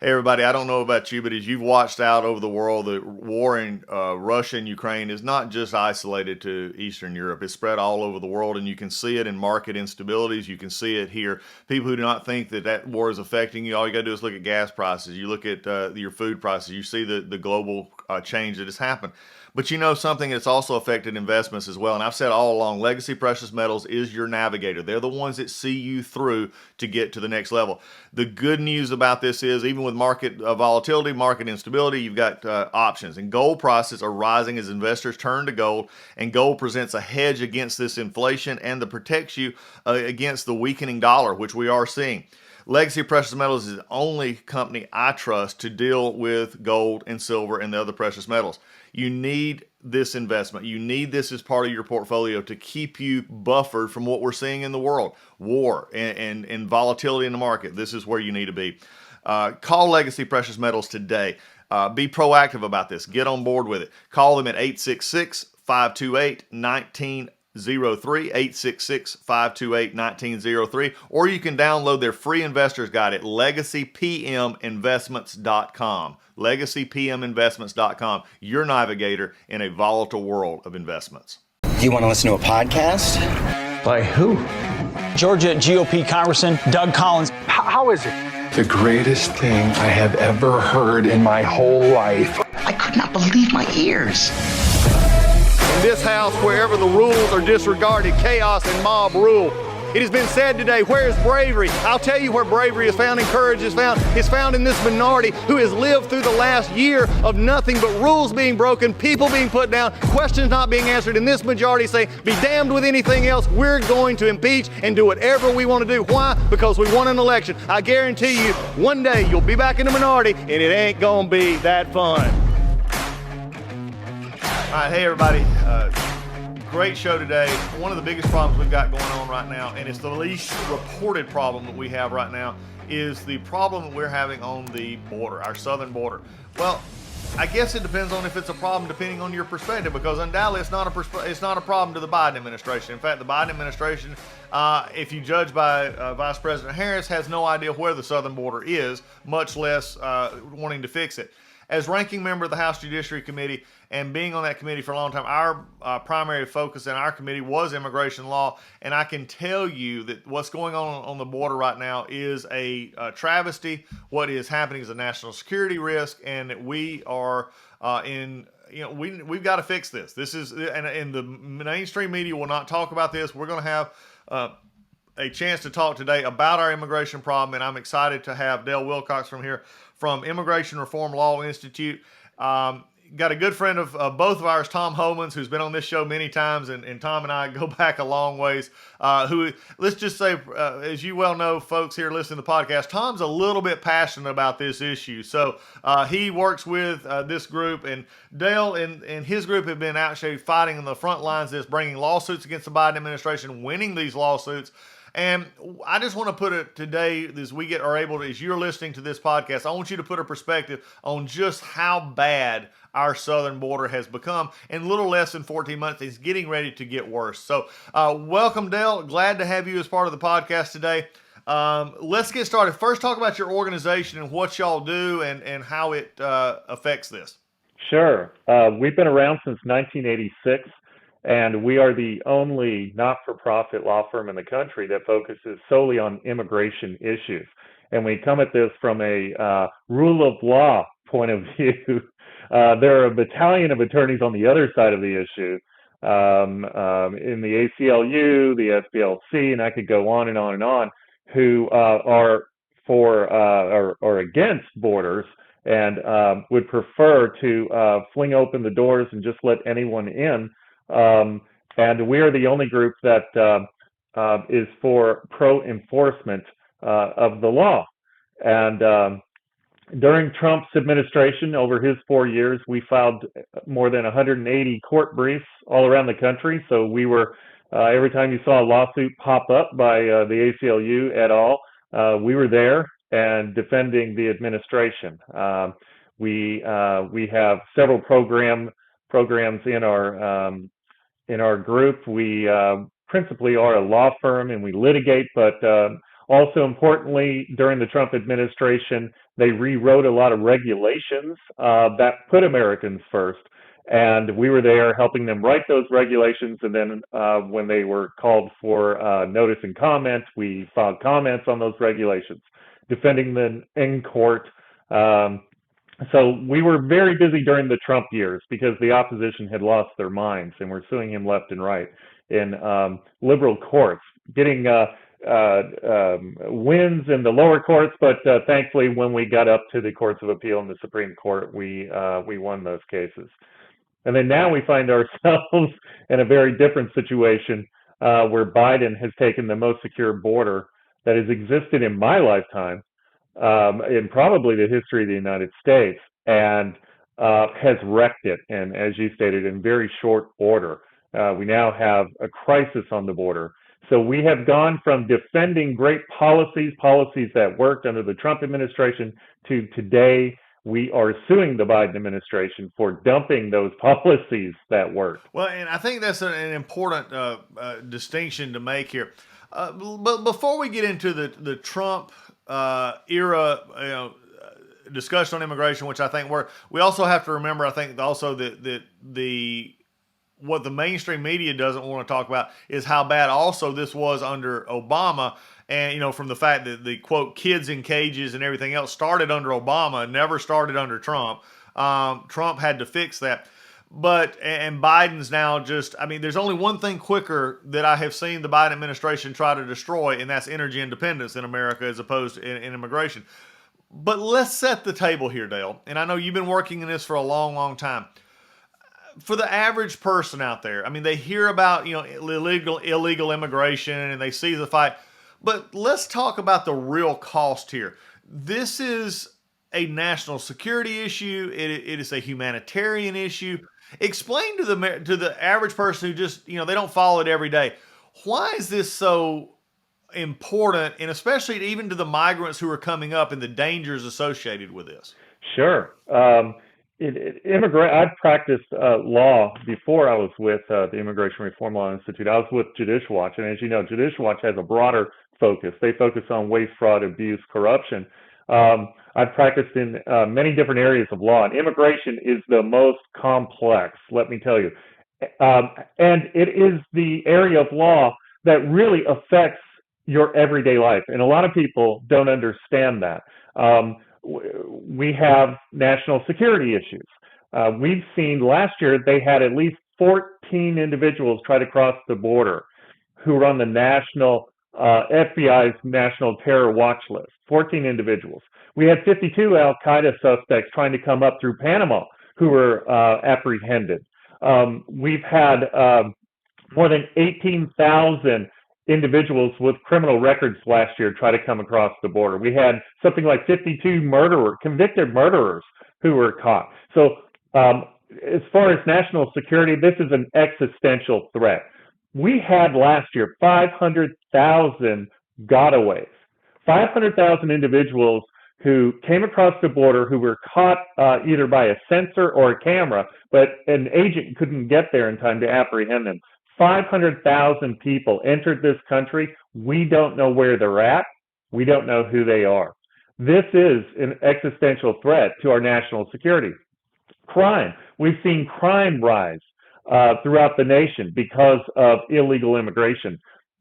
Hey everybody, I don't know about you, but as you've watched out over the world, the war in Russia and Ukraine is not just isolated to Eastern Europe. It's spread all over the world, and you can see it in market instabilities. You can see it here. People who do not think that that war is affecting you, all you got to do is look at gas prices. You look at your food prices. You see the global change that has happened. But you know something that's also affected investments as well. And I've said all along, legacy precious metals is your navigator. They're the ones that see you through to get to the next level. The good news about this is, even with market volatility, market instability, you've got options. And gold prices are rising as investors turn to gold. And gold presents a hedge against this inflation and that protects you against the weakening dollar, which we are seeing. Legacy Precious Metals is the only company I trust to deal with gold and silver and the other precious metals. You need this investment. You need this as part of your portfolio to keep you buffered from what we're seeing in the world, war and volatility in the market. This is where you need to be. Call Legacy Precious Metals today. Be proactive about this. Get on board with it. Call them at 866 528 1903, 866 528 1903, or you can download their free investor's guide at legacypminvestments.com. Legacypminvestments.com, your navigator in a volatile world of investments. Do you want to listen to a podcast? By who? Georgia GOP Congressman Doug Collins. How is it? The greatest thing I have ever heard in my whole life. I could not believe my ears. In this house, wherever the rules are disregarded, chaos and mob rule. It has been said today, where is bravery? I'll tell you where bravery is found and courage is found. It's found in this minority who has lived through the last year of nothing but rules being broken, people being put down, questions not being answered, and this majority say, be damned with anything else. We're going to impeach and do whatever we want to do. Why? Because we won an election. I guarantee you, one day you'll be back in the minority and it ain't gonna be that fun. All right, hey everybody. Great show today. One of the biggest problems we've got going on right now, and it's the least reported problem that we have right now, is the problem that we're having on the border, our southern border. Well, I guess it depends on if it's a problem depending on your perspective, because undoubtedly it's not a problem to the Biden administration. In fact, the Biden administration, if you judge by Vice President Harris, has no idea where the southern border is, much less wanting to fix it. As ranking member of the House Judiciary Committee and being on that committee for a long time, our primary focus in our committee was immigration law. And I can tell you that what's going on the border right now is a travesty. What is happening is a national security risk, and that we are we've got to fix this. This is, and the mainstream media will not talk about this. We're going to have a chance to talk today about our immigration problem, and I'm excited to have Dale Wilcox from Immigration Reform Law Institute. Got a good friend of both of ours, Tom Homans, who's been on this show many times, and Tom and I go back a long ways. Who, let's just say, as you well know, folks here listening to the podcast, Tom's a little bit passionate about this issue. So he works with this group, and Dale and his group have been actually fighting on the front lines of this, bringing lawsuits against the Biden administration, winning these lawsuits. And I just want to put it today, as we are able to, as you're listening to this podcast, I want you to put a perspective on just how bad our southern border has become. In a little less than 14 months, it's getting ready to get worse. So welcome, Dale. Glad to have you as part of the podcast today. Let's get started. First, talk about your organization and what y'all do and how it affects this. Sure. We've been around since 1986. And we are the only not-for-profit law firm in the country that focuses solely on immigration issues. And we come at this from a rule of law point of view. There are a battalion of attorneys on the other side of the issue, in the ACLU, the SPLC, and I could go on and on and on, who are for or against borders and would prefer to fling open the doors and just let anyone in. And we are the only group that is for pro-enforcement of the law. And during Trump's administration, over his 4 years, we filed more than 180 court briefs all around the country. So we were, every time you saw a lawsuit pop up by the ACLU at all, we were there and defending the administration. We have several programs in our group. We principally are a law firm and we litigate, but Also, importantly, during the Trump administration, they rewrote a lot of regulations that put Americans first. And we were there helping them write those regulations. And then when they were called for notice and comment, we filed comments on those regulations, defending them in court. So we were very busy during the Trump years because the opposition had lost their minds and were suing him left and right in liberal courts, getting wins in the lower courts. But thankfully, when we got up to the courts of appeal and the Supreme Court, we won those cases. And then now we find ourselves in a very different situation where Biden has taken the most secure border that has existed in my lifetime, in probably the history of the United States, and has wrecked it. And as you stated, in very short order, we now have a crisis on the border. So we have gone from defending great policies that worked under the Trump administration, to today we are suing the Biden administration for dumping those policies that worked. Well, and I think that's an important distinction to make here. But before we get into the Trump era, discussion on immigration, which I think we also have to remember, I think also that what the mainstream media doesn't want to talk about is how bad also this was under Obama. And, from the fact that the, quote, kids in cages and everything else started under Obama, never started under Trump. Trump had to fix that. And Biden's now there's only one thing quicker that I have seen the Biden administration try to destroy, and that's energy independence in America as opposed to in immigration. But let's set the table here, Dale. And I know you've been working in this for a long, long time. For the average person out there, they hear about, illegal immigration and they see the fight. But let's talk about the real cost here. This is a national security issue. It is a humanitarian issue. Explain to the average person who just, they don't follow it every day. Why is this so important, and especially even to the migrants who are coming up and the dangers associated with this? Sure. I've practiced law before I was with the Immigration Reform Law Institute. I was with Judicial Watch, and as you know, Judicial Watch has a broader focus. They focus on waste, fraud, abuse, corruption. I've practiced in many different areas of law, and immigration is the most complex, let me tell you. And it is the area of law that really affects your everyday life, and a lot of people don't understand that. We have national security issues. We've seen last year they had at least 14 individuals try to cross the border who were on the FBI's national terror watch list. 14 individuals. We had 52 Al-Qaeda suspects trying to come up through Panama who were apprehended. We've had more than 18,000 individuals with criminal records last year try to come across the border. We had something like 52 convicted murderers who were caught. So as far as national security, this is an existential threat. We had last year 500,000 gotaways, 500,000 individuals who came across the border who were caught either by a sensor or a camera, but an agent couldn't get there in time to apprehend them. 500,000 people entered this country. We don't know where they're at. We don't know who they are. This is an existential threat to our national security. Crime. We've seen crime rise throughout the nation because of illegal immigration.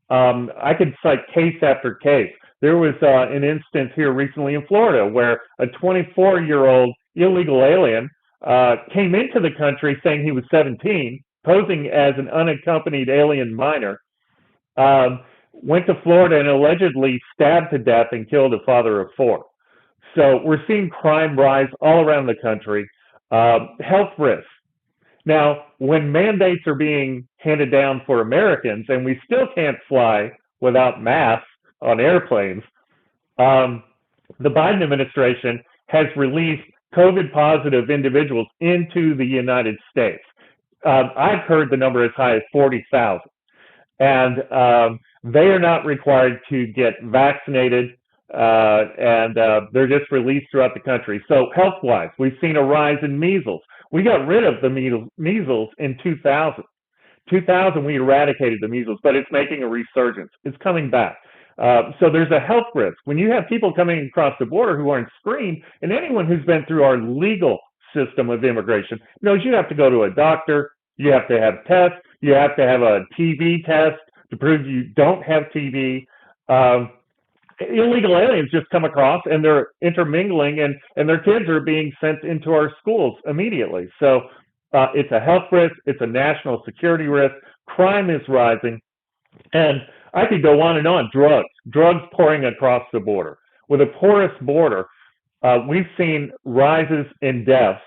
I could cite case after case. There was an instance here recently in Florida where a 24-year-old illegal alien came into the country saying he was 17, posing as an unaccompanied alien minor, went to Florida and allegedly stabbed to death and killed a father of 4. So we're seeing crime rise all around the country. Health risks. Now, when mandates are being handed down for Americans and we still can't fly without masks on airplanes, the Biden administration has released COVID-positive individuals into the United States. I've heard the number as high as 40,000. And they are not required to get vaccinated, and they're just released throughout the country. So health-wise, we've seen a rise in measles. We got rid of the measles in 2000. 2000, we eradicated the measles, but it's making a resurgence. It's coming back. So there's a health risk. When you have people coming across the border who aren't screened, and anyone who's been through our legal system of immigration knows you have to go to a doctor, you have to have tests, you have to have a TB test to prove you don't have TB. Illegal aliens just come across and they're intermingling, and their kids are being sent into our schools immediately. So it's a health risk, it's a national security risk, crime is rising, and I could go on and on. Drugs pouring across the border. With a porous border, we've seen rises in deaths,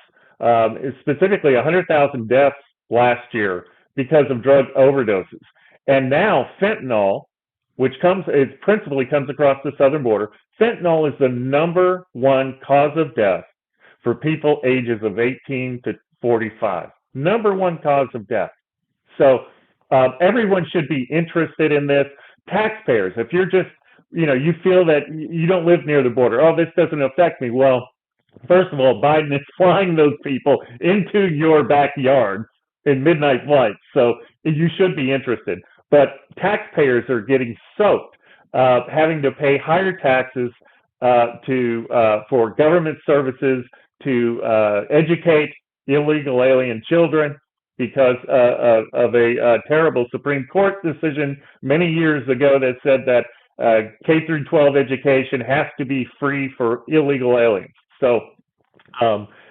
specifically 100,000 deaths last year because of drug overdoses. And now fentanyl, which principally comes across the southern border, fentanyl is the number one cause of death for people ages of 18 to 45. Number one cause of death. So everyone should be interested in this. Taxpayers, if you're just, you feel that you don't live near the border, oh, this doesn't affect me. Well, first of all, Biden is flying those people into your backyard in midnight flights. So you should be interested. But taxpayers are getting soaked, having to pay higher taxes for government services, to educate illegal alien children, because of a terrible Supreme Court decision many years ago that said that K through 12 education has to be free for illegal aliens. So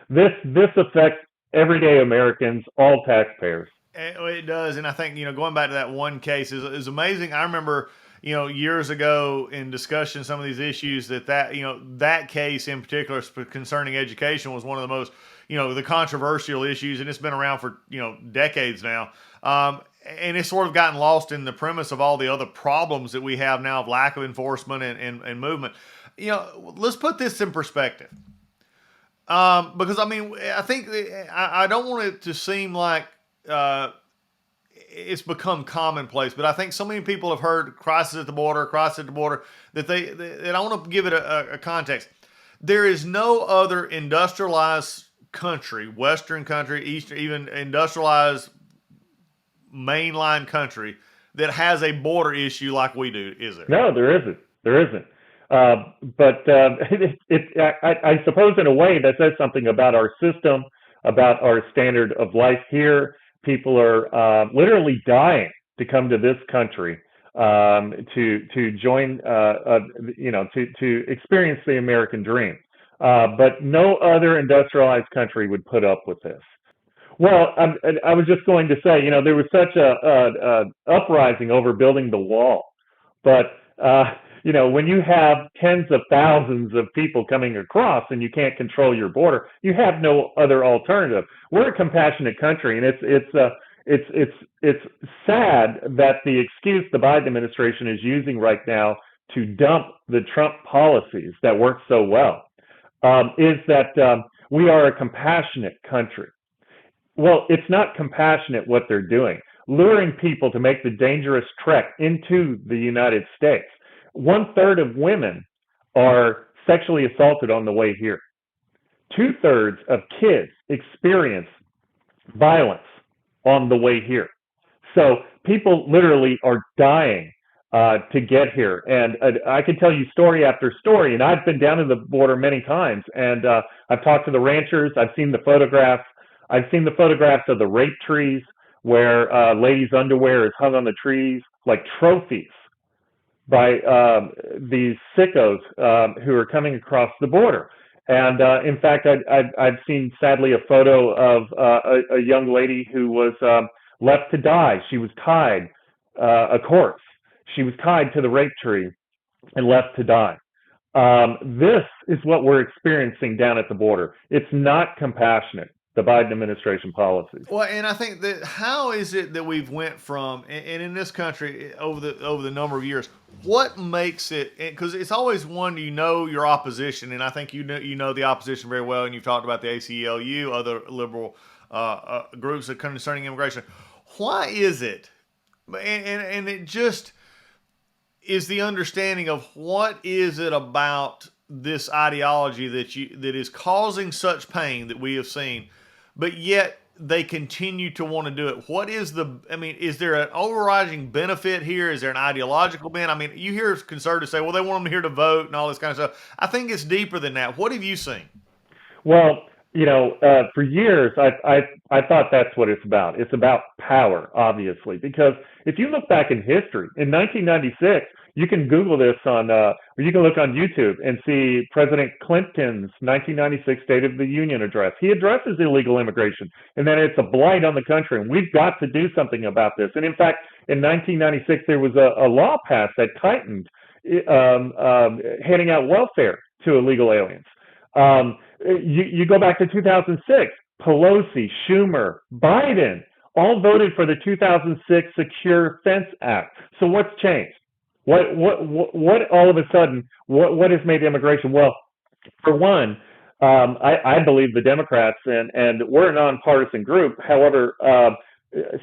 this affects everyday Americans, all taxpayers. It does, and I think, going back to that one case is amazing. I remember, years ago in discussion some of these issues that case in particular concerning education was one of the most, the controversial issues, and it's been around for, decades now. And it's sort of gotten lost in the premise of all the other problems that we have now of lack of enforcement and movement. Let's put this in perspective. Because, I think I don't want it to seem like it's become commonplace, but I think so many people have heard crisis at the border, that I want to give it a context. There is no other industrialized country, Western country, Eastern, even industrialized mainline country that has a border issue like we do, is there? No, there isn't. But I suppose in a way that says something about our system, about our standard of life here. People are literally dying to come to this country to join, to experience the American dream. But no other industrialized country would put up with this. Well, I was just going to say, there was such a uprising over building the wall, but when you have tens of thousands of people coming across and you can't control your border, you have no other alternative. We're a compassionate country, and it's sad that the excuse the Biden administration is using right now to dump the Trump policies that work so well is that we are a compassionate country. Well, it's not compassionate what they're doing, luring people to make the dangerous trek into the United States. 1/3 of women are sexually assaulted on the way here. 2/3 of kids experience violence on the way here. So people literally are dying to get here. And I can tell you story after story, and I've been down to the border many times, and I've talked to the ranchers. I've seen the photographs. I've seen the photographs of the rape trees where ladies' underwear is hung on the trees like trophies by these sickos who are coming across the border. And in fact, I've seen, sadly, a photo of a young lady who was left to die. She was tied, a corpse. She was tied to the rape tree and left to die. This is what we're experiencing down at the border. It's not compassionate, the Biden administration policies. Well, and I think that how is it that we've went from, and in this country over the number of years, what makes it, because it's always one, your opposition, and I think you know the opposition very well, and you've talked about the ACLU, other liberal groups concerning immigration. Why is it, and it just is the understanding of what is it about this ideology that is causing such pain that we have seen, but yet they continue to want to do it? What is is there an overriding benefit here? Is there an ideological benefit? I mean, you hear conservatives say, well, they want them here to vote and all this kind of stuff. I think it's deeper than that. What have you seen? Well, for years, I thought that's what it's about. It's about power, obviously, because if you look back in history, in 1996, you can Google this or you can look on YouTube and see President Clinton's 1996 State of the Union address. He addresses illegal immigration and that it's a blight on the country, and we've got to do something about this. And in fact, in 1996, there was a law passed that tightened handing out welfare to illegal aliens. You go back to 2006, Pelosi, Schumer, Biden all voted for the 2006 Secure Fence Act. So what's changed? What all of a sudden, what has made immigration? Well, for one, I believe the Democrats, and we're a nonpartisan group. However,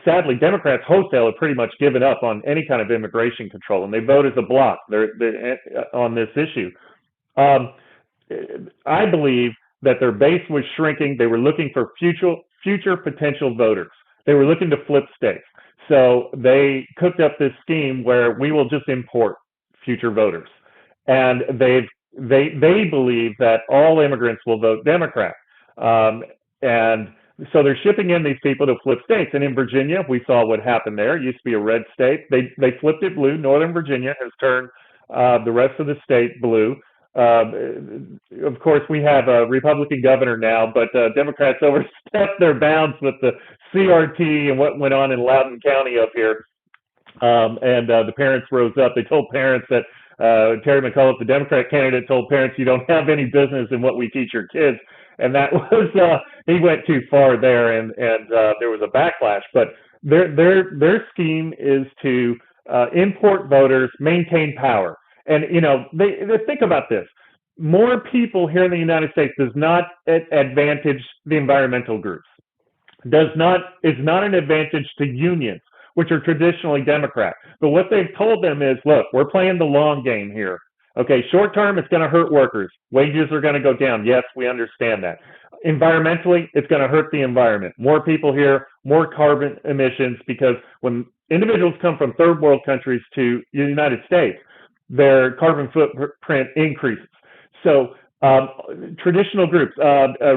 sadly, Democrats wholesale have pretty much given up on any kind of immigration control, and they vote as a bloc on this issue. I believe that their base was shrinking. They were looking for future potential voters. They were looking to flip states. So they cooked up this scheme where we will just import future voters. And they believe that all immigrants will vote Democrat. And so they're shipping in these people to flip states. And in Virginia, we saw what happened there. It used to be a red state. They flipped it blue. Northern Virginia has turned the rest of the state blue. Of course, we have a Republican governor now, but Democrats overstepped their bounds with the CRT and what went on in Loudoun County up here. And the parents rose up. They told parents that Terry McAuliffe, the Democrat candidate, told parents, you don't have any business in what we teach your kids. And that was, he went too far there, and there was a backlash. But their scheme is to import voters, maintain power. And, they think about this. More people here in the United States does not advantage the environmental groups. Is not an advantage to unions, which are traditionally Democrat. But what they've told them is, look, we're playing the long game here. Okay, short term, it's going to hurt workers. Wages are going to go down. Yes, we understand that. Environmentally, it's going to hurt the environment. More people here, more carbon emissions, because when individuals come from third world countries to the United States, their carbon footprint increases. So traditional groups,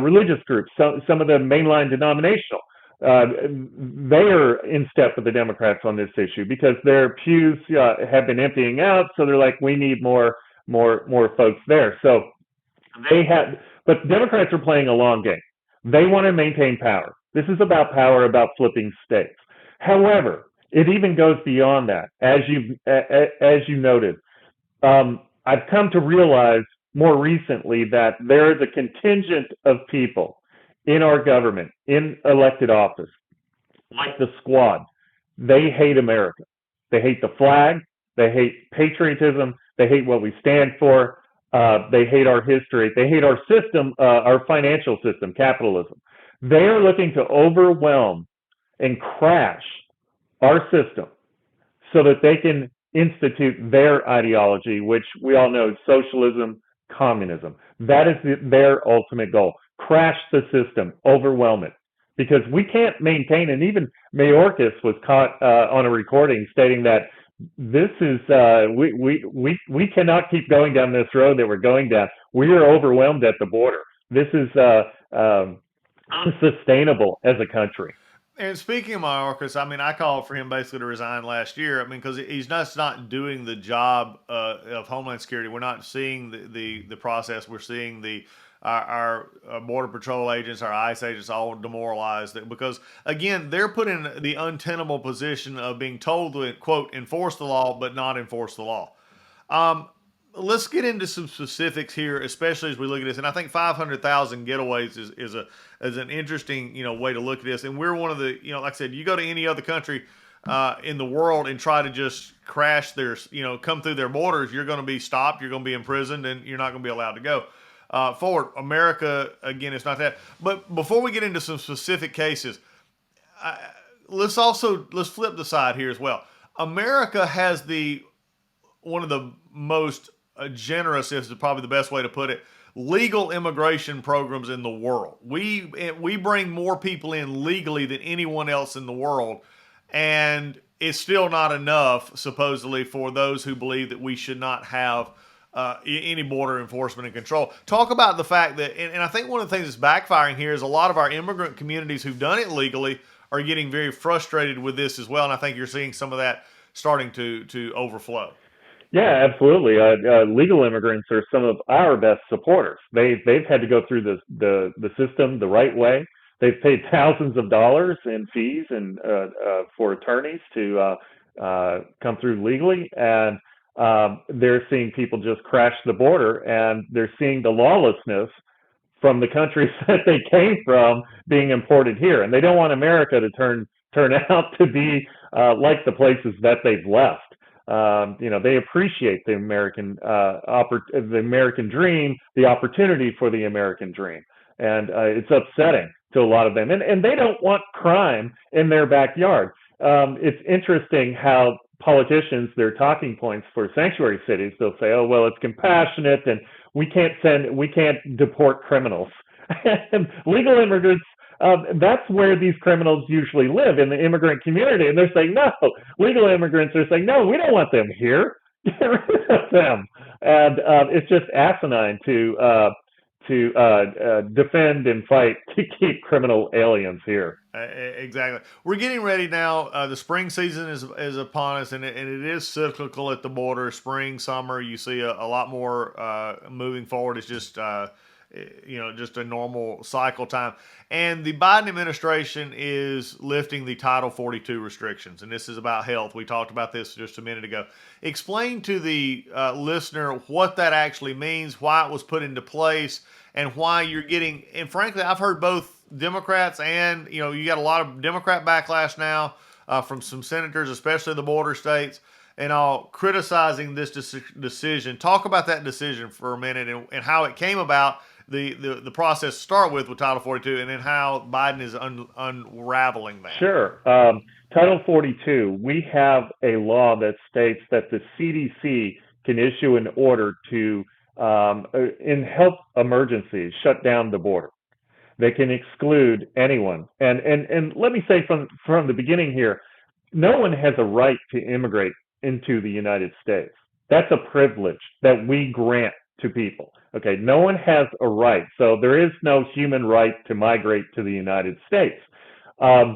religious groups, some of the mainline denominational, they are in step with the Democrats on this issue because their pews have been emptying out. So they're like, we need more folks there. So but Democrats are playing a long game. They want to maintain power. This is about power, about flipping states. However, it even goes beyond that, as you noted. I've come to realize more recently that there is a contingent of people in our government, in elected office, like the Squad. They hate America. They hate the flag. They hate patriotism. They hate what we stand for. They hate our history. They hate our system, our financial system, capitalism. They are looking to overwhelm and crash our system so that they can institute their ideology, which we all know is socialism, communism. That is their ultimate goal. Crash the system, overwhelm it, because we can't maintain. And even Mayorkas was caught on a recording stating that this is we cannot keep going down this road that we're going down. We are overwhelmed at the border. This is unsustainable as a country. And speaking of Mayorkas, I called for him basically to resign last year. Because he's not doing the job of Homeland Security. We're not seeing the process. We're seeing our Border Patrol agents, our ICE agents, all demoralized. Because, again, they're put in the untenable position of being told to, quote, enforce the law, but not enforce the law. Let's get into some specifics here, especially as we look at this. And I think 500,000 getaways is an interesting, way to look at this. And we're one of the, like I said, you go to any other country in the world and try to just crash their, come through their borders, you're going to be stopped, you're going to be imprisoned, and you're not going to be allowed to go forward. America, again, it's not that. But before we get into some specific cases, let's flip the side here as well. America has one of the most generous is probably the best way to put it, legal immigration programs in the world. We bring more people in legally than anyone else in the world, and it's still not enough, supposedly, for those who believe that we should not have any border enforcement and control. Talk about the fact that, and I think one of the things that's backfiring here is a lot of our immigrant communities who've done it legally are getting very frustrated with this as well, and I think you're seeing some of that starting to overflow. Yeah, absolutely. Legal immigrants are some of our best supporters. They've had to go through the system the right way. They've paid thousands of dollars in fees and for attorneys to come through legally, and they're seeing people just crash the border, and they're seeing the lawlessness from the countries that they came from being imported here, and they don't want America to turn out to be like the places that they've left. They appreciate the American dream, the opportunity for the American dream, and it's upsetting to a lot of them. And they don't want crime in their backyard. It's interesting how politicians, their talking points for sanctuary cities, they'll say, "Oh, well, it's compassionate, and we can't deport criminals." And legal immigrants, that's where these criminals usually live, in the immigrant community. And they're saying, no, legal immigrants are saying, no, we don't want them here. Get rid of them. And it's just asinine to defend and fight to keep criminal aliens here. Exactly. We're getting ready now. The spring season is upon us, and it is cyclical at the border. Spring, summer, you see a lot more moving forward. It's just just a normal cycle time. And the Biden administration is lifting the Title 42 restrictions, and this is about health. We talked about this just a minute ago. Explain to the listener what that actually means, why it was put into place, and why you're getting, and frankly, I've heard both Democrats and, you got a lot of Democrat backlash now from some senators, especially the border states, and all criticizing this decision. Talk about that decision for a minute and how it came about, the process to start with Title 42, and then how Biden is unraveling that. Sure. Title 42, we have a law that states that the CDC can issue an order to, in health emergencies, shut down the border. They can exclude anyone. And let me say from the beginning here, no one has a right to immigrate into the United States. That's a privilege that we grant to people. Okay, no one has a right. So there is no human right to migrate to the United States. We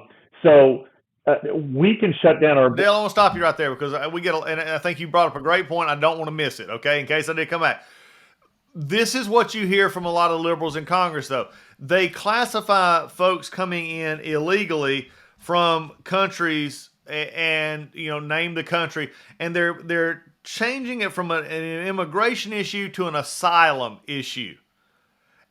can shut down our... Dale, I want to stop you right there because and I think you brought up a great point. I don't want to miss it, okay, in case I did come back. This is what you hear from a lot of liberals in Congress, though. They classify folks coming in illegally from countries and name the country, and they're changing it from an immigration issue to an asylum issue,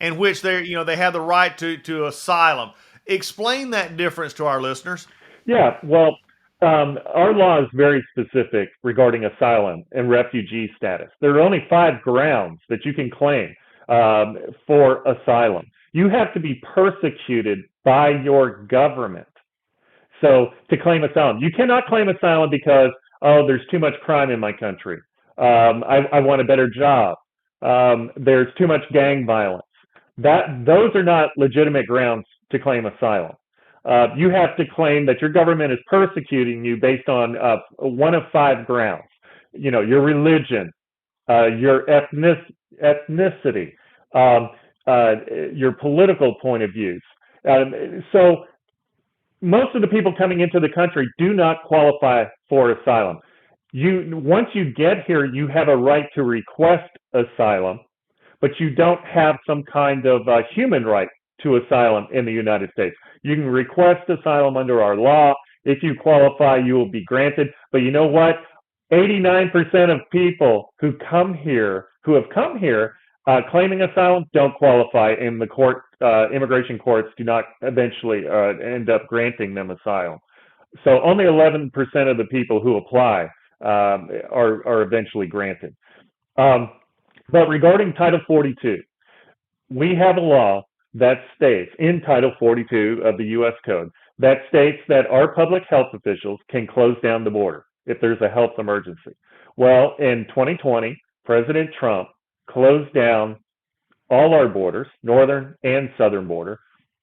in which they have the right to asylum. Explain that difference to our listeners. Yeah, well, our law is very specific regarding asylum and refugee status. There are only 5 grounds that you can claim for asylum. You have to be persecuted by your government. So to claim asylum, you cannot claim asylum because, there's too much crime in my country. I want a better job. There's too much gang violence. Those are not legitimate grounds to claim asylum. You have to claim that your government is persecuting you based on one of 5 grounds. Your religion, your ethnicity, your political point of views. So most of the people coming into the country do not qualify for asylum. Once you get here, you have a right to request asylum, but you don't have some kind of human right to asylum in the United States. You can request asylum under our law. If you qualify, you will be granted. But you know what? 89% of people who have come here claiming asylum don't qualify, and the immigration courts do not eventually end up granting them asylum. So only 11% of the people who apply are eventually granted. But regarding Title 42, we have a law that states in Title 42 of the U.S. Code that states that our public health officials can close down the border if there's a health emergency. Well, in 2020, President Trump closed down all our borders, northern and southern border,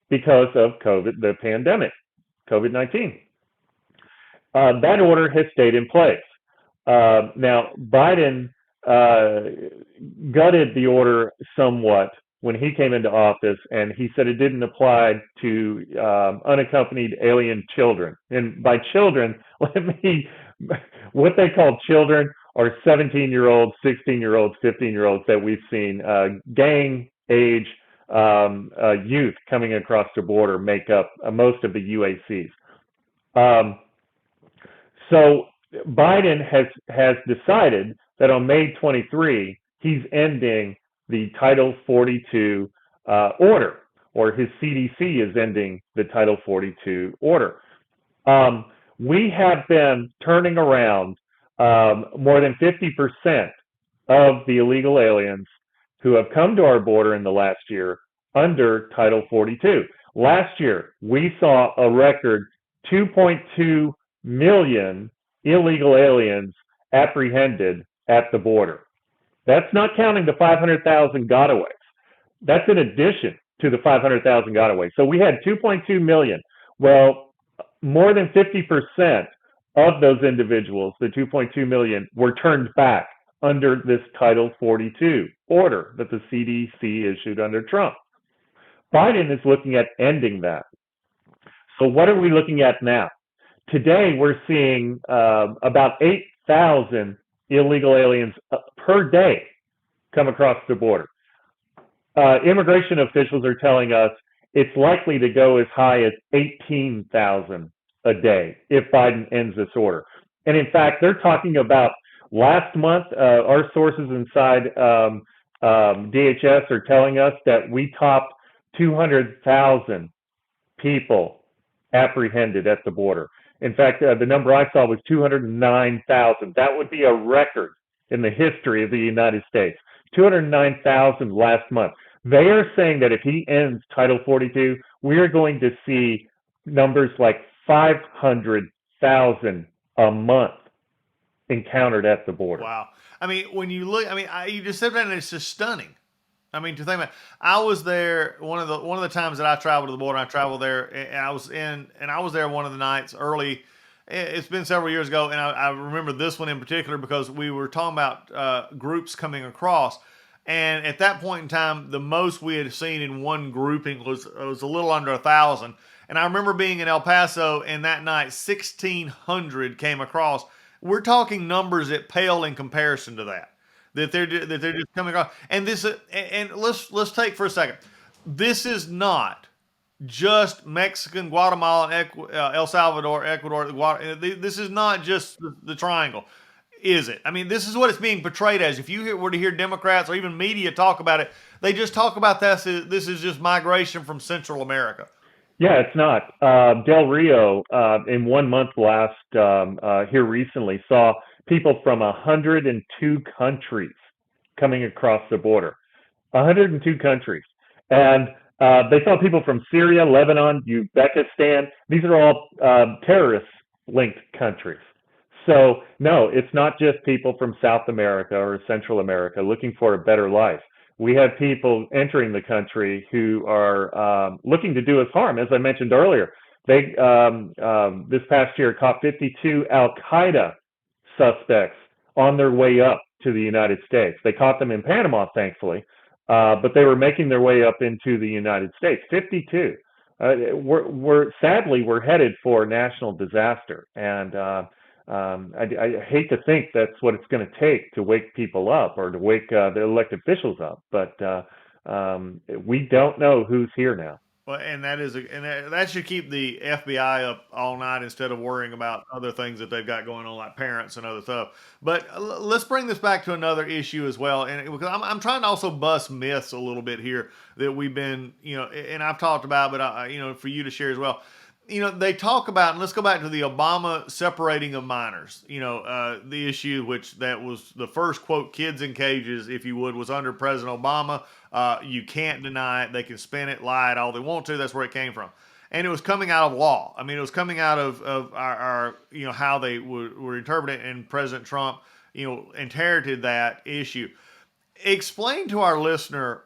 because of the pandemic, COVID-19. That order has stayed in place. Now, Biden gutted the order somewhat when he came into office, and he said it didn't apply to unaccompanied alien children. And by children, what they call children are 17-year-olds, 16-year-olds, 15-year-olds that we've seen gang age youth coming across the border make up most of the UACs. So Biden has decided that on May 23, he's ending the Title 42 order, or his CDC is ending the Title 42 order. We have been turning around more than 50% of the illegal aliens who have come to our border in the last year under Title 42. Last year, we saw a record 2.2 million illegal aliens apprehended at the border. That's not counting the 500,000 gotaways. That's in addition to the 500,000 gotaways. So we had 2.2 million. Well, more than 50% of those individuals, the 2.2 million, were turned back under this Title 42 order that the CDC issued under Trump. Biden is looking at ending that. So what are we looking at now? Today, we're seeing about 8,000 illegal aliens per day come across the border. Immigration officials are telling us it's likely to go as high as 18,000 a day if Biden ends this order. And in fact, they're talking about last month, our sources inside DHS are telling us that we topped 200,000 people apprehended at the border. In fact, the number I saw was 209,000. That would be a record in the history of the United States. 209,000 last month. They are saying that if he ends Title 42, we are going to see numbers like 500,000 a month encountered at the border. Wow. I mean, when you look, you just said that and it's just stunning. I mean, to think about it, I was there one of the times that I traveled to the border. I traveled there, and I was there one of the nights early. It's been several years ago, and I remember this one in particular because we were talking about groups coming across, and at that point in time, the most we had seen in one grouping was a little under 1,000. And I remember being in El Paso, and that night 1,600 came across. We're talking numbers that pale in comparison to that. That they're just coming across, and let's take for a second. This is not just Mexican, Guatemala, El Salvador, Ecuador. This is not just the triangle, is it? I mean, this is what it's being portrayed as. If you were to hear Democrats or even media talk about it, they just talk about this. This is just migration from Central America. Yeah, it's not. Del Rio, in 1 month last here recently, saw people from 102 countries coming across the border. 102 countries. And they saw people from Syria, Lebanon, Uzbekistan. These are all terrorist-linked countries. So, no, it's not just people from South America or Central America looking for a better life. We have people entering the country who are looking to do us harm. As I mentioned earlier, they this past year caught 52 Al-Qaeda suspects on their way up to the United States. They caught them in Panama, thankfully, but they were making their way up into the United States. 52. Sadly, we're headed for national disaster, and I hate to think that's what it's going to take to wake people up or to wake the elected officials up. But we don't know who's here now. Well, and that should keep the FBI up all night instead of worrying about other things that they've got going on, like parents and other stuff. But let's bring this back to another issue as well, and because I'm trying to also bust myths a little bit here that we've been, and I've talked about, but for you to share as well. They talk about, and let's go back to the Obama separating of minors. The issue, which that was the first quote, kids in cages, if you would, was under President Obama. You can't deny it. They can spin it, lie it, all they want to. That's where it came from. And it was coming out of law. I mean, it was coming out of our how they were interpreting it, and President Trump, inherited that issue. Explain to our listener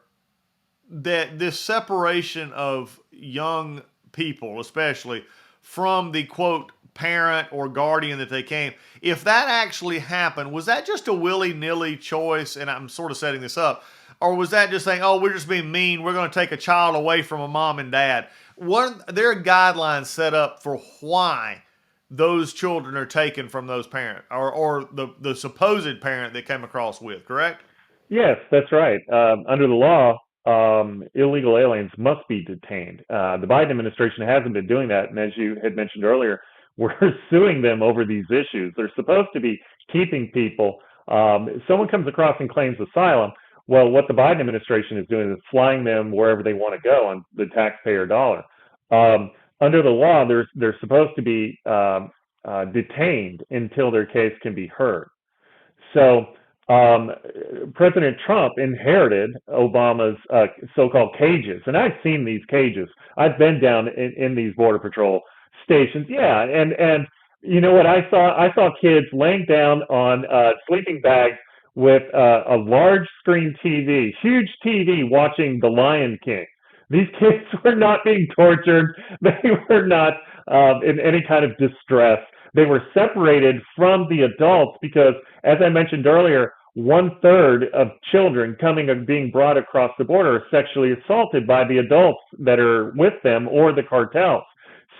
that this separation of young people, especially from the quote parent or guardian that they came, if that actually happened, was that just a willy-nilly choice? And I'm sort of setting this up. Or was that just saying, oh, we're just being mean, we're going to take a child away from a mom and dad? There are guidelines set up for why those children are taken from those parents or the supposed parent they came across with, correct? Yes, that's right. Under the law, illegal aliens must be detained. The Biden administration hasn't been doing that, and as you had mentioned earlier, we're suing them over these issues. They're supposed to be keeping people. Someone comes across and claims asylum. Well, what the Biden administration is doing is flying them wherever they want to go on the taxpayer dollar. Under the law, they're supposed to be detained until their case can be heard. So President Trump inherited Obama's so-called cages, and I've seen these cages. I've been down in these Border Patrol stations. Yeah, and you know what I saw? I saw kids laying down on sleeping bags with a large screen TV, huge TV, watching The Lion King. These kids were not being tortured. They were not in any kind of distress. They were separated from the adults because, as I mentioned earlier, 1/3 of children coming and being brought across the border are sexually assaulted by the adults that are with them or the cartels.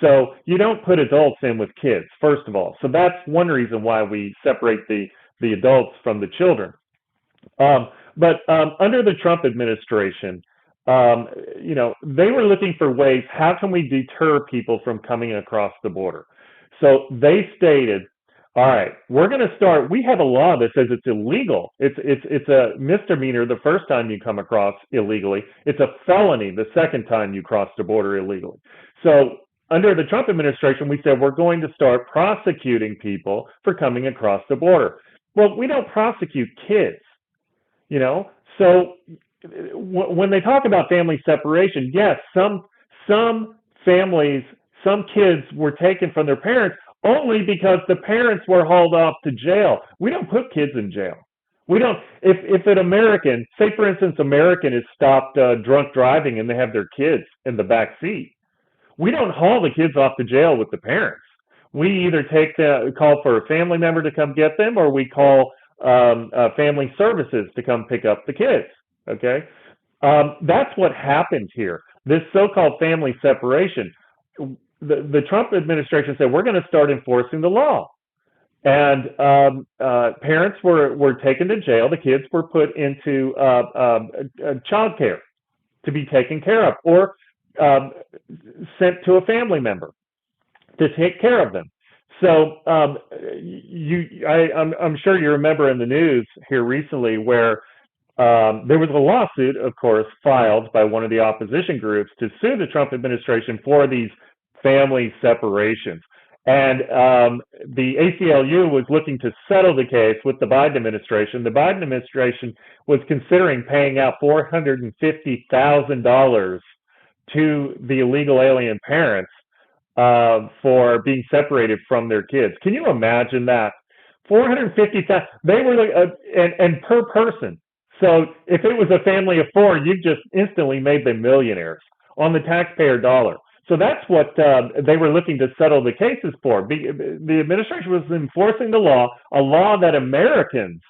So you don't put adults in with kids, first of all. So that's one reason why we separate the adults from the children. But under the Trump administration, they were looking for ways, how can we deter people from coming across the border? So they stated, all right, we're going to start, we have a law that says it's illegal. It's a misdemeanor the first time you come across illegally. It's a felony the second time you cross the border illegally. So under the Trump administration, we said we're going to start prosecuting people for coming across the border. Well, we don't prosecute kids, So when they talk about family separation, yes, some families, some kids were taken from their parents only because the parents were hauled off to jail. We don't put kids in jail. We don't. If an American, say for instance, American is stopped drunk driving and they have their kids in the back seat, we don't haul the kids off to jail with the parents. We either call for a family member to come get them, or we call family services to come pick up the kids. Okay, that's what happened here. This so-called family separation. The Trump administration said we're going to start enforcing the law, and parents were taken to jail. The kids were put into child care to be taken care of, or sent to a family member to take care of them. So I'm sure you remember in the news here recently where there was a lawsuit, of course, filed by one of the opposition groups to sue the Trump administration for these family separations. And the ACLU was looking to settle the case with the Biden administration. The Biden administration was considering paying out $450,000 to the illegal alien parents for being separated from their kids. Can you imagine that? $450,000. They were and per person. So if it was a family of 4, you just instantly made them millionaires on the taxpayer dollar. So that's what they were looking to settle the cases for. The administration was enforcing the law, a law that Americans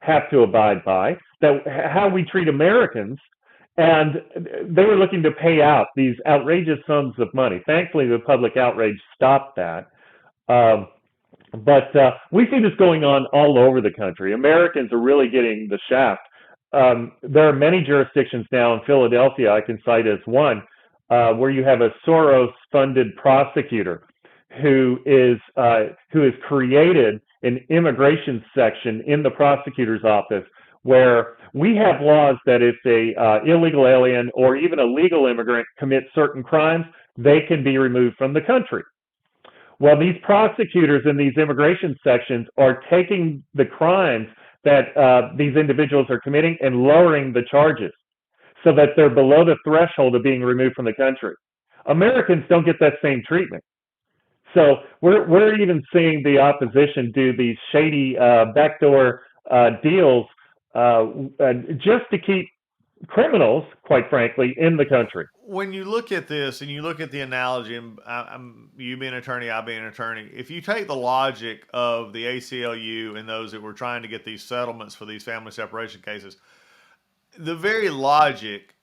have to abide by, that how we treat Americans. And they were looking to pay out these outrageous sums of money. Thankfully, the public outrage stopped that. But we see this going on all over the country. Americans are really getting the shaft. There are many jurisdictions now in Philadelphia, I can cite as one, where you have a Soros-funded prosecutor who has created an immigration section in the prosecutor's office where we have laws that if a illegal alien or even a legal immigrant commits certain crimes, they can be removed from the country. Well, these prosecutors in these immigration sections are taking the crimes that these individuals are committing and lowering the charges so that they're below the threshold of being removed from the country. Americans don't get that same treatment. So we're even seeing the opposition do these shady backdoor deals just to keep criminals, quite frankly, in the country. When you look at this and you look at the analogy, and you being an attorney, I being an attorney, if you take the logic of the ACLU and those that were trying to get these settlements for these family separation cases, the very logic,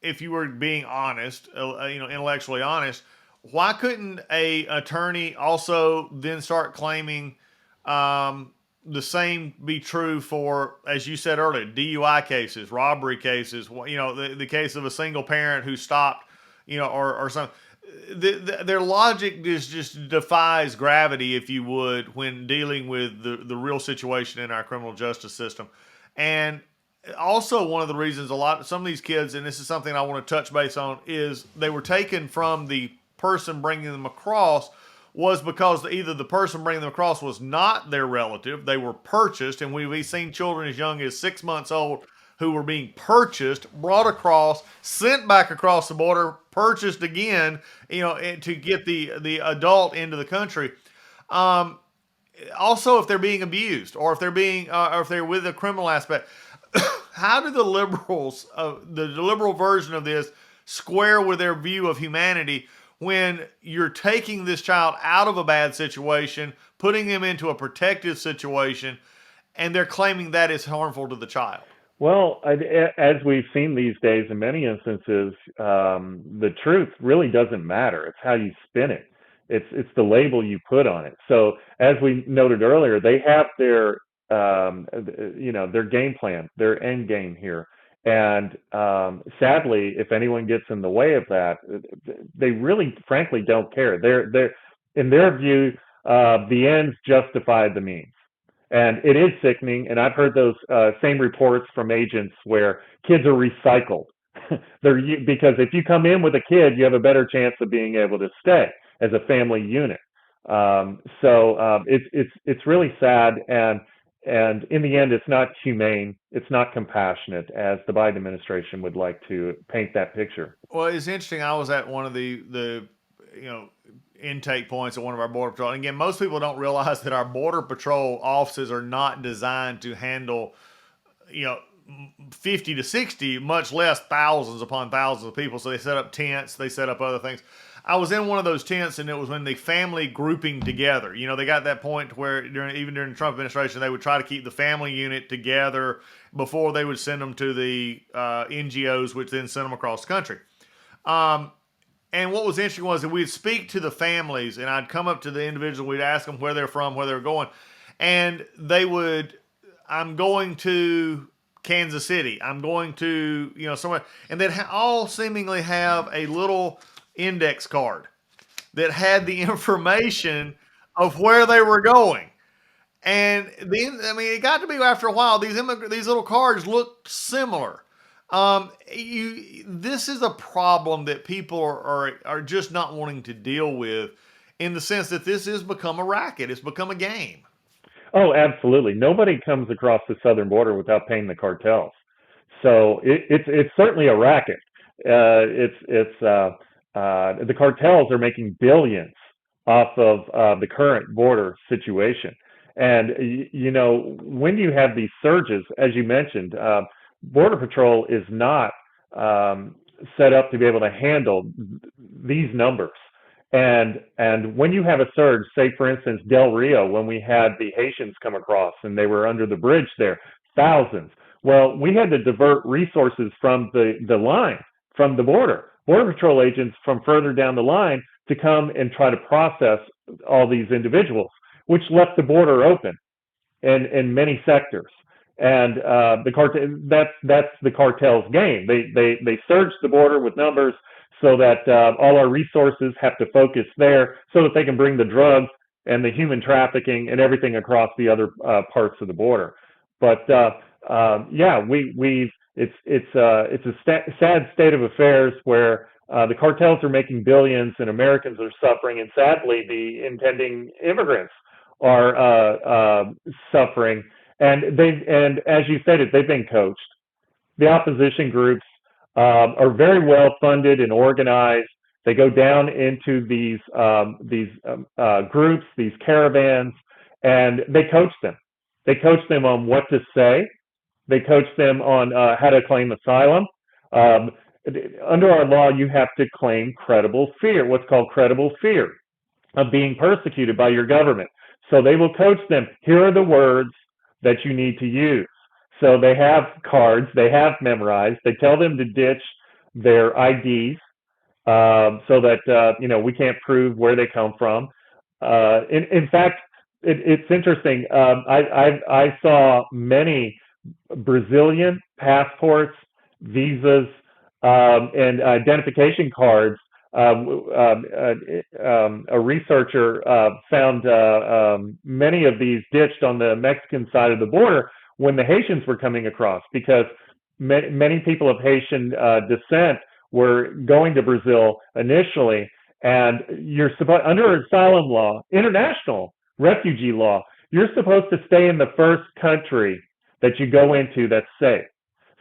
if you were being honest, intellectually honest, why couldn't a attorney also then start claiming the same be true for, as you said earlier, DUI cases, robbery cases, the case of a single parent who stopped, or something. Their logic just defies gravity, if you would, when dealing with the real situation in our criminal justice system. And also one of the reasons some of these kids, and this is something I want to touch base on, is they were taken from the person bringing them across was because either the person bringing them across was not their relative, they were purchased, and we've seen children as young as 6 months old who were being purchased, brought across, sent back across the border, purchased again, to get the adult into the country. Also, if they're being abused, or if they're with a criminal aspect, how do the liberals, the liberal version of this, square with their view of humanity when you're taking this child out of a bad situation, putting them into a protective situation, and they're claiming that is harmful to the child? Well, as we've seen these days in many instances, the truth really doesn't matter. It's how you spin it. It's the label you put on it. So as we noted earlier, they have their game plan, their end game here. And sadly, if anyone gets in the way of that, they really, frankly, don't care. They're in their view, the ends justify the means, and it is sickening. And I've heard those same reports from agents where kids are recycled. Because if you come in with a kid, you have a better chance of being able to stay as a family unit. It's really sad, and in the end, it's not humane, it's not compassionate, as the Biden administration would like to paint that picture. Well, it's interesting. I was at one of the intake points at one of our Border Patrol. And again, most people don't realize that our Border Patrol offices are not designed to handle, 50 to 60, much less thousands upon thousands of people. So they set up tents, they set up other things. I was in one of those tents, and it was when the family grouping together. They got that point where even during the Trump administration, they would try to keep the family unit together before they would send them to the NGOs, which then sent them across the country. And what was interesting was that we'd speak to the families, and I'd come up to the individual, we'd ask them where they're from, where they're going, and they would, I'm going to Kansas City, I'm going to, somewhere, and they'd all seemingly have a little index card that had the information of where they were going. And then, it got to be after a while, these little cards looked similar. This is a problem that people are just not wanting to deal with, in the sense that this has become a racket. It's become a game. Oh, absolutely. Nobody comes across the southern border without paying the cartels. So it's certainly a racket. The cartels are making billions off of the current border situation. And, when you have these surges, as you mentioned, Border Patrol is not set up to be able to handle these numbers. And when you have a surge, say, for instance, Del Rio, when we had the Haitians come across and they were under the bridge there, thousands. Well, we had to divert resources from the line, from the Border Patrol agents from further down the line to come and try to process all these individuals, which left the border open in many sectors. And that's the cartel's game. They surge the border with numbers so that all our resources have to focus there, so that they can bring the drugs and the human trafficking and everything across the other parts of the border. But it's a sad state of affairs where the cartels are making billions and Americans are suffering, and sadly, the intending immigrants are suffering. And as you stated, they've been coached. The opposition groups are very well funded and organized. They go down into these groups, these caravans, and they coach them. They coach them on what to say, They coach them on how to claim asylum. Under our law, you have to claim credible fear, what's called credible fear of being persecuted by your government. So they will coach them. Here are the words that you need to use. So they have cards they have memorized. They tell them to ditch their IDs so that we can't prove where they come from. In fact, it's interesting. I saw many Brazilian passports, visas, and identification cards. A researcher found many of these ditched on the Mexican side of the border when the Haitians were coming across, because many people of Haitian descent were going to Brazil initially, and you're supposed, under asylum law, international refugee law, you're supposed to stay in the first country that you go into that's safe.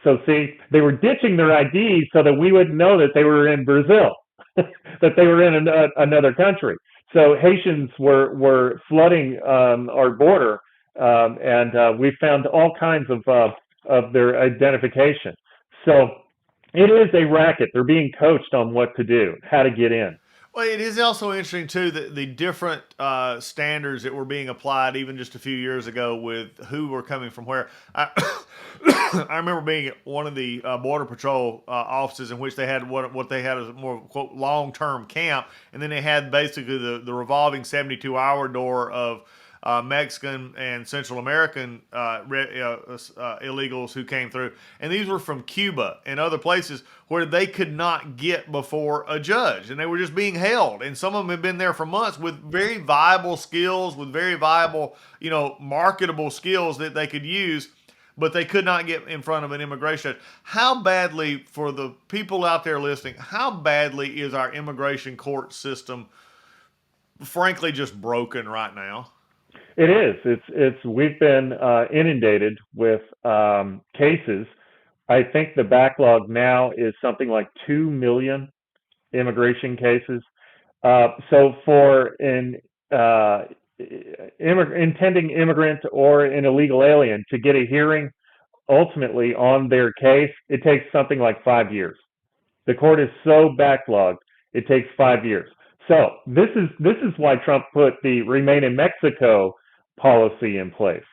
So see, they were ditching their IDs so that we wouldn't know that they were in Brazil, that they were in another country. So Haitians were flooding our border, and we found all kinds of their identification. So it is a racket. They're being coached on what to do, how to get in. Well, it is also interesting, too, that the different standards that were being applied even just a few years ago with who were coming from where. I remember being at one of the Border Patrol offices in which they had what they had as a more, quote, long-term camp, and then they had basically the revolving 72-hour door of Mexican and Central American illegals who came through. And these were from Cuba and other places where they could not get before a judge, and they were just being held. And some of them had been there for months with very viable skills, with very viable, marketable skills that they could use, but they could not get in front of an immigration judge. How badly, for the people out there listening, how badly is our immigration court system, frankly, just broken right now? It is. We've been inundated with cases. I think the backlog now is something like 2 million immigration cases. So for an intending immigrant or an illegal alien to get a hearing ultimately on their case, it takes something like 5 years. The court is so backlogged, it takes 5 years. So this is why Trump put the Remain in Mexico policy in place.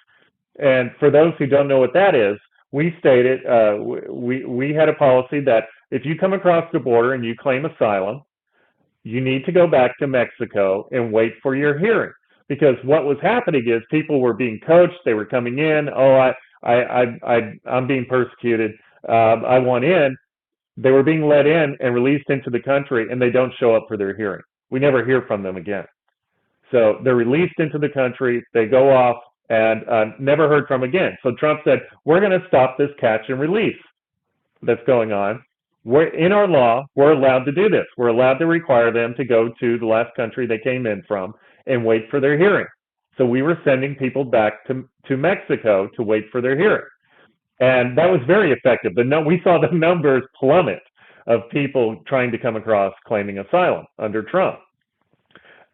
And for those who don't know what that is, we stated we had a policy that if you come across the border and you claim asylum, you need to go back to Mexico and wait for your hearing. Because what was happening is people were being coached. They were coming in. I'm being persecuted. I want in. They were being let in and released into the country, and they don't show up for their hearing. We never hear from them again. So they're released into the country. They go off and never heard from again. So Trump said, we're going to stop this catch and release that's going on. In our law, we're allowed to do this. We're allowed to require them to go to the last country they came in from and wait for their hearing. So we were sending people back to Mexico to wait for their hearing. And that was very effective. We saw the numbers plummet of people trying to come across claiming asylum under Trump.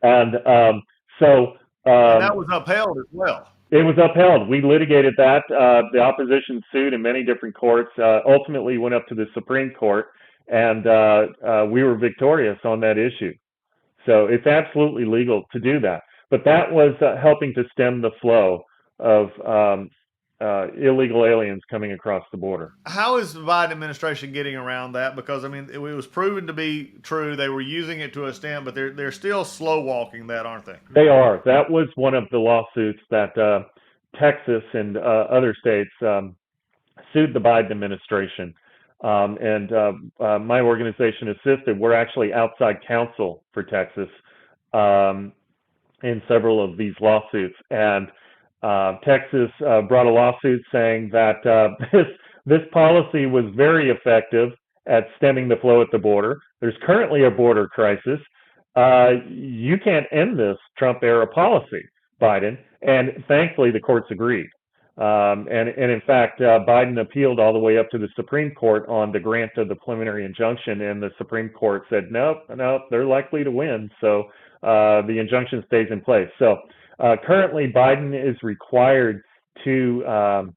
And and that was upheld as well. It was upheld. We litigated that. The opposition sued in many different courts, ultimately went up to the Supreme Court, and we were victorious on that issue. So it's absolutely legal to do that. But that was helping to stem the flow of illegal aliens coming across the border. How is the Biden administration getting around that? Because, I mean, it was proven to be true. They were using it to a extent, but they're still slow walking that, aren't they? They are. That was one of the lawsuits that Texas and other states sued the Biden administration. And my organization assisted. We're actually outside counsel for Texas in several of these lawsuits. And Texas brought a lawsuit saying that this policy was very effective at stemming the flow at the border. There's currently a border crisis. You can't end this Trump-era policy, Biden. And thankfully, the courts agreed. And in fact, Biden appealed all the way up to the Supreme Court on the grant of the preliminary injunction, and the Supreme Court said, nope, they're likely to win. So the injunction stays in place. So currently, Biden is required to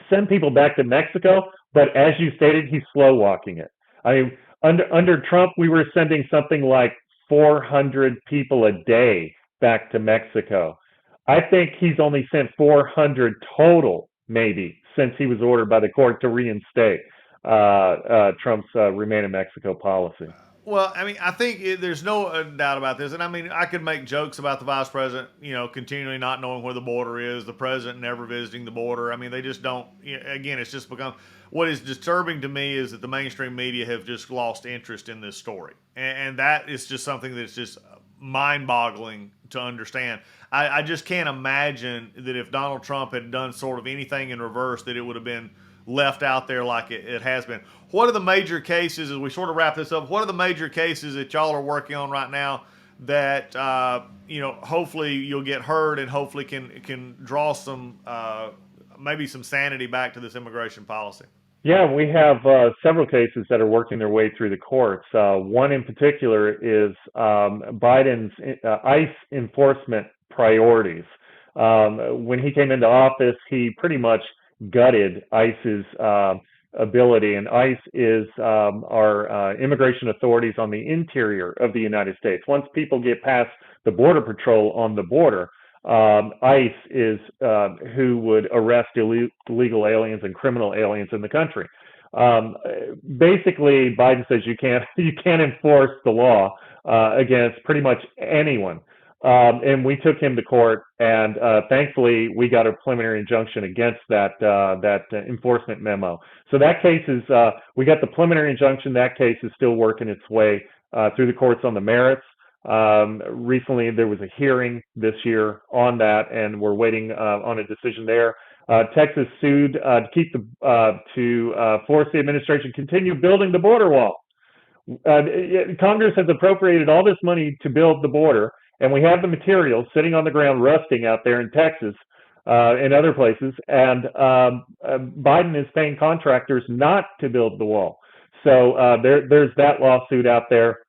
send people back to Mexico, but as you stated, he's slow walking it. I mean, under Trump, we were sending something like 400 people a day back to Mexico. I think he's only sent 400 total, maybe, since he was ordered by the court to reinstate Trump's Remain in Mexico policy. Well, I mean, I think there's no doubt about this. And I mean, I could make jokes about the vice president, continually not knowing where the border is, the president never visiting the border. I mean, they just don't, again, it's just become, what is disturbing to me is that the mainstream media have just lost interest in this story. And that is just something that's just mind-boggling to understand. I just can't imagine that if Donald Trump had done sort of anything in reverse, that it would have been left out there like it has been. What are the major cases, as we sort of wrap this up, what are the major cases that y'all are working on right now that, hopefully you'll get heard and hopefully can draw some, maybe some sanity back to this immigration policy? Yeah, we have several cases that are working their way through the courts. One in particular is Biden's ICE enforcement priorities. When he came into office, he pretty much gutted ICE's ability, and ICE is our immigration authorities on the interior of the United States. Once people get past the Border Patrol on the border, ICE is who would arrest illegal aliens and criminal aliens in the country. Basically, Biden says you can't enforce the law against pretty much anyone. And we took him to court, and thankfully we got a preliminary injunction against that enforcement memo. So that case is we got the preliminary injunction. That case is still working its way through the courts on the merits. Recently, there was a hearing this year on that, and we're waiting on a decision there. Texas sued to force the administration to continue building the border wall. Congress has appropriated all this money to build the border, and we have the materials sitting on the ground rusting out there in Texas and other places, and Biden is paying contractors not to build the wall. So there's that lawsuit out there.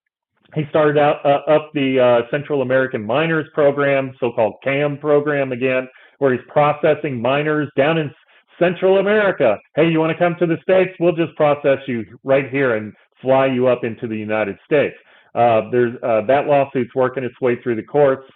He started out up the Central American Minors Program, so-called CAM program again, where he's processing minors down in Central America. Hey, you want to come to the States? We'll just process you right here and fly you up into the United States. There's that lawsuit's working its way through the courts.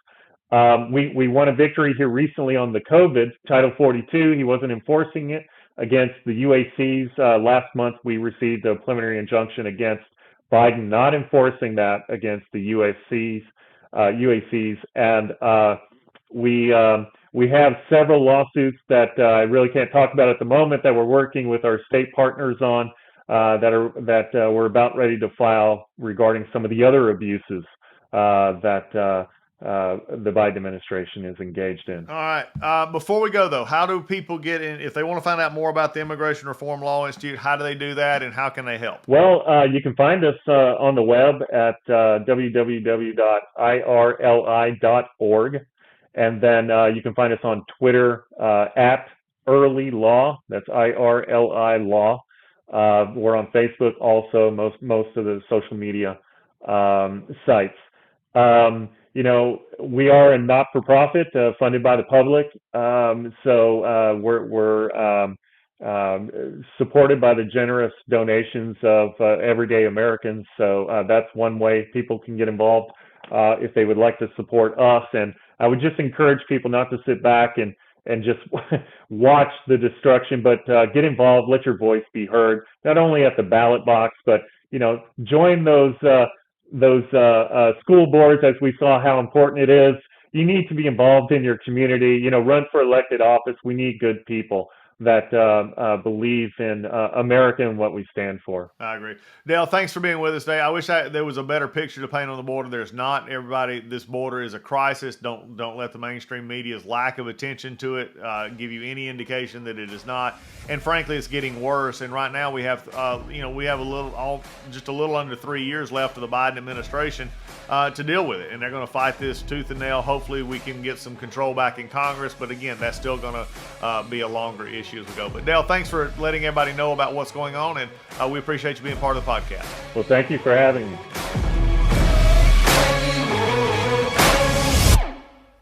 We won a victory here recently on the COVID, Title 42. He wasn't enforcing it against the UACs. Last month, we received a preliminary injunction against Biden not enforcing that against the UACs. And we have several lawsuits that I really can't talk about at the moment that we're working with our state partners on. That we're about ready to file regarding some of the other abuses that the Biden administration is engaged in. All right. Before we go, though, how do people get in? If they want to find out more about the Immigration Reform Law Institute, how do they do that, and how can they help? Well, you can find us on the web at www.irli.org. And then you can find us on Twitter at Early Law. That's IRLI Law. We're on Facebook also, most of the social media sites. We are a not-for-profit funded by the public, so we're supported by the generous donations of everyday Americans. So that's one way people can get involved if they would like to support us. And I would just encourage people not to sit back and just watch the destruction, but get involved, let your voice be heard, not only at the ballot box, but, join those school boards, as we saw how important it is. You need to be involved in your community, run for elected office. We need good people that believe in America and what we stand for. I agree. Dale, thanks for being with us today. I wish there was a better picture to paint on the border. There's not. Everybody, this border is a crisis. Don't let the mainstream media's lack of attention to it give you any indication that it is not. And frankly, it's getting worse. And right now we have, just a little under 3 years left of the Biden administration to deal with it. And they're going to fight this tooth and nail. Hopefully we can get some control back in Congress. But again, that's still going to be a longer issue as we go. But Dale, thanks for letting everybody know about what's going on, and we appreciate you being part of the podcast. Well, thank you for having me.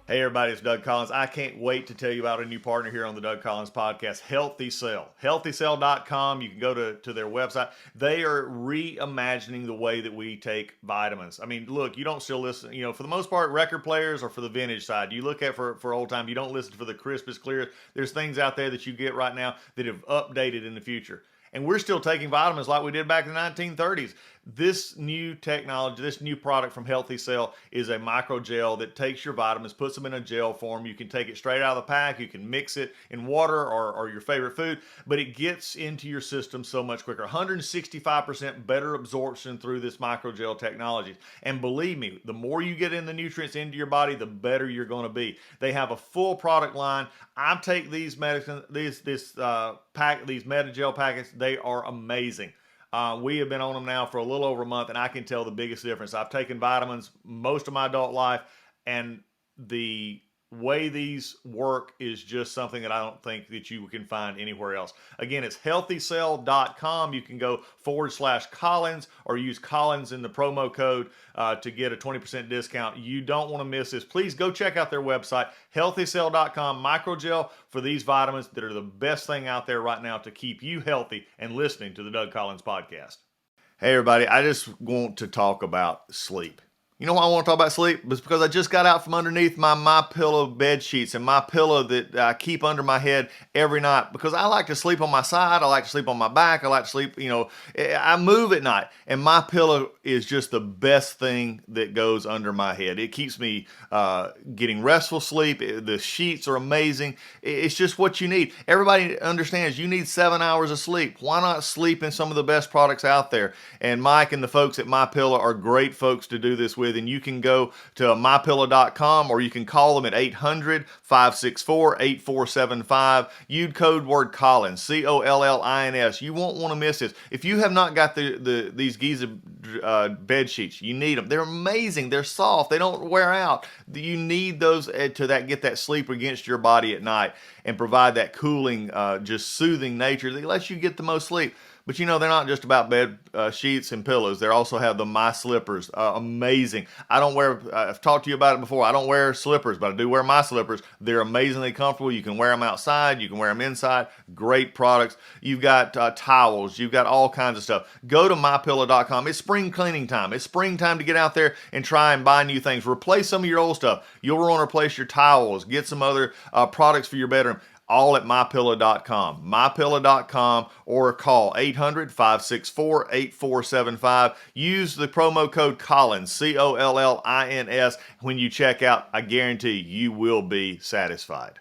Hey, everybody. everybody, it's Doug Collins. I can't wait to tell you about a new partner here on the Doug Collins podcast, Healthy Cell. HealthyCell.com. You can go to their website. They are reimagining the way that we take vitamins. I mean, look, you don't still listen, for the most part, record players or for the vintage side. You look at for old time, you don't listen for the crispest, clearest. There's things out there that you get right now that have updated in the future. And we're still taking vitamins like we did back in the 1930s. This new technology, this new product from Healthy Cell is a microgel that takes your vitamins, puts them in a gel form. You can take it straight out of the pack. You can mix it in water or your favorite food, but it gets into your system so much quicker. 165% better absorption through this microgel technology. And believe me, the more you get in the nutrients into your body, the better you're going to be. They have a full product line. I take these medicine, these Metagel packets. They are amazing. We have been on them now for a little over a month, and I can tell the biggest difference. I've taken vitamins most of my adult life, and the way these work is just something that I don't think that you can find anywhere else. Again, it's healthycell.com. You can go /Collins or use Collins in the promo code to get a 20% discount. You don't want to miss this. Please go check out their website, healthycell.com. Microgel for these vitamins that are the best thing out there right now to keep you healthy and listening to the Doug Collins podcast. Hey, everybody. I just want to talk about sleep. You know why I want to talk about sleep? It's because I just got out from underneath my MyPillow bed sheets and my pillow that I keep under my head every night, because I like to sleep on my side. I like to sleep on my back. I like to sleep, I move at night, and MyPillow is just the best thing that goes under my head. It keeps me getting restful sleep. The sheets are amazing. It's just what you need. Everybody understands you need 7 hours of sleep. Why not sleep in some of the best products out there? And Mike and the folks at MyPillow are great folks to do this with. And you can go to mypillow.com, or you can call them at 800-564-8475. Use code word Collins, Collins. You won't want to miss this. If you have not got these Giza bed sheets, you need them. They're amazing. They're soft. They don't wear out. You need those to get that sleep against your body at night and provide that cooling, just soothing nature that lets you get the most sleep. But they're not just about bed sheets and pillows. They also have the My Slippers. Amazing. I've talked to you about it before. I don't wear slippers, but I do wear My Slippers. They're amazingly comfortable. You can wear them outside. You can wear them inside. Great products. You've got towels. You've got all kinds of stuff. Go to mypillow.com. It's spring cleaning time. It's springtime to get out there and try and buy new things. Replace some of your old stuff. You'll want to replace your towels. Get some other products for your bedroom. All at mypillow.com. mypillow.com, or call 800-564-8475. Use the promo code Collins, Collins, when you check out. I guarantee you will be satisfied.